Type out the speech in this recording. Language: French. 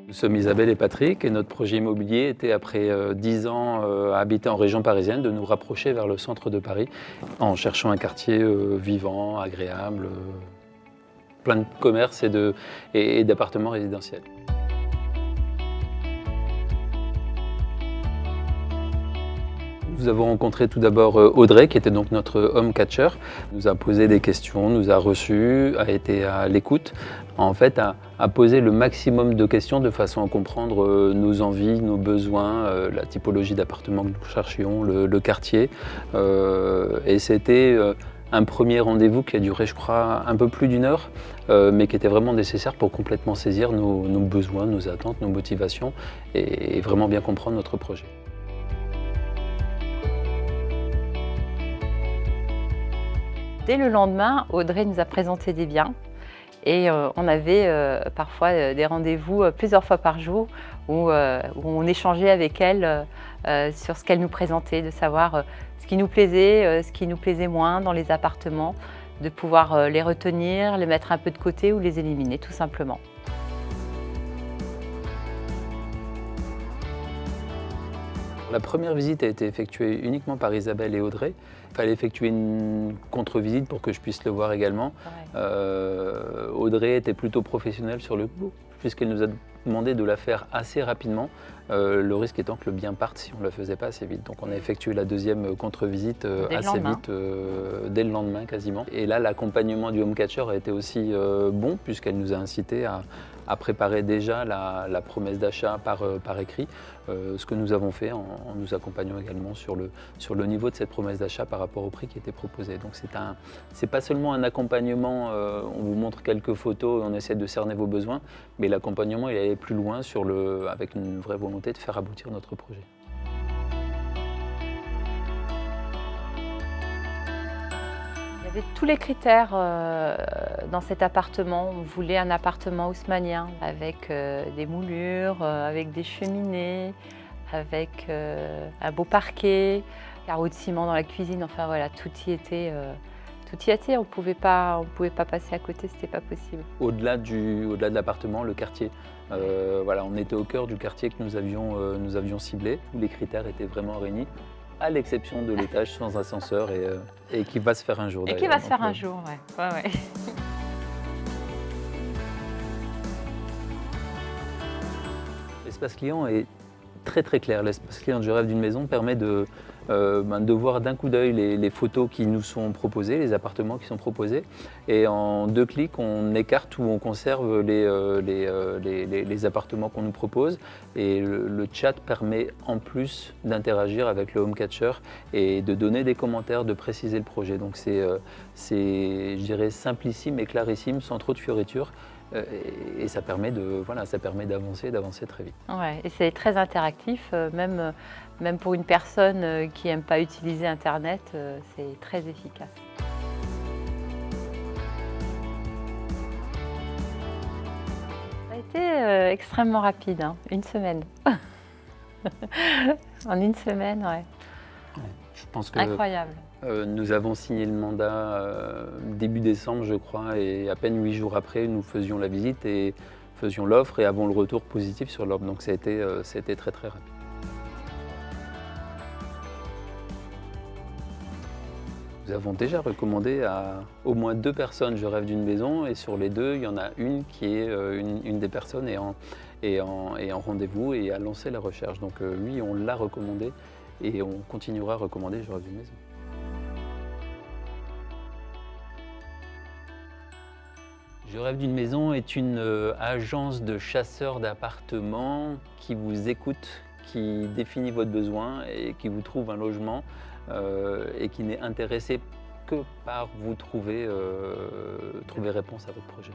Nous sommes Isabelle et Patrick et notre projet immobilier était, après 10 ans à habiter en région parisienne, de nous rapprocher vers le centre de Paris en cherchant un quartier vivant, agréable, plein de commerces et d'appartements résidentiels. Nous avons rencontré tout d'abord Audrey, qui était donc notre home catcher. Elle nous a posé des questions, nous a reçus, a été à l'écoute, en fait a posé le maximum de questions de façon à comprendre nos envies, nos besoins, la typologie d'appartement que nous cherchions, le quartier. Et c'était un premier rendez-vous qui a duré, je crois, un peu plus d'1 heure, mais qui était vraiment nécessaire pour complètement saisir nos besoins, nos attentes, nos motivations et vraiment bien comprendre notre projet. Dès le lendemain, Audrey nous a présenté des biens et on avait parfois des rendez-vous plusieurs fois par jour où on échangeait avec elle sur ce qu'elle nous présentait, de savoir ce qui nous plaisait moins dans les appartements, de pouvoir les retenir, les mettre un peu de côté ou les éliminer tout simplement. La première visite a été effectuée uniquement par Isabelle et Audrey. Il fallait effectuer une contre-visite pour que je puisse le voir également. Audrey était plutôt professionnelle sur le coup, puisqu'elle nous a demandé de la faire assez rapidement, le risque étant que le bien parte si on ne la faisait pas assez vite. Donc on a effectué la deuxième contre-visite assez vite, dès le lendemain quasiment. Et là, l'accompagnement du home catcher a été aussi bon, puisqu'elle nous a incité à préparer déjà la promesse d'achat par écrit, ce que nous avons fait en nous accompagnant également sur le niveau de cette promesse d'achat par rapport au prix qui était proposé. Donc c'est pas seulement un accompagnement, on vous montre quelques photos et on essaie de cerner vos besoins, mais l'accompagnement il allait plus loin avec une vraie volonté de faire aboutir notre projet. Il y avait tous les critères dans cet appartement. On voulait un appartement haussmannien avec des moulures, avec des cheminées, avec un beau parquet, carreaux de ciment dans la cuisine. Enfin voilà, tout y était. On pouvait pas passer à côté, c'était pas possible. Au-delà de l'appartement, le quartier. Voilà, on était au cœur du quartier que nous avions ciblé. Tous les critères étaient vraiment réunis, à l'exception de l'étage sans ascenseur et qui va se faire un jour d'ailleurs. Et qui va se faire un jour, ouais. L'espace client est très clair. L'espace client du rêve d'une maison permet de voir d'un coup d'œil les photos qui nous sont proposées, les appartements qui sont proposés. Et en 2 clics, on écarte ou on conserve les appartements qu'on nous propose. Et le chat permet en plus d'interagir avec le home catcher et de donner des commentaires, de préciser le projet. Donc c'est, je dirais, simplissime et clarissime, sans trop de fioritures. Et ça permet d'avancer très vite. Ouais, et c'est très interactif, même pour une personne qui n'aime pas utiliser Internet, c'est très efficace. Ça a été extrêmement rapide, hein, 1 semaine. En 1 semaine, ouais. Je pense que incroyable. Nous avons signé le mandat début décembre, je crois, et à peine 8 jours après, nous faisions la visite et faisions l'offre et avons le retour positif sur l'offre. Donc ça a été très rapide. Nous avons déjà recommandé à au moins 2 personnes Je rêve d'une maison et sur les 2, il y en a une qui est une des personnes est en rendez-vous et a lancé la recherche. Donc oui, on l'a recommandé et on continuera à recommander Je rêve d'une maison. Je rêve d'une maison est une agence de chasseurs d'appartements qui vous écoute, qui définit votre besoin et qui vous trouve un logement et qui n'est intéressé que par vous trouver réponse à votre projet.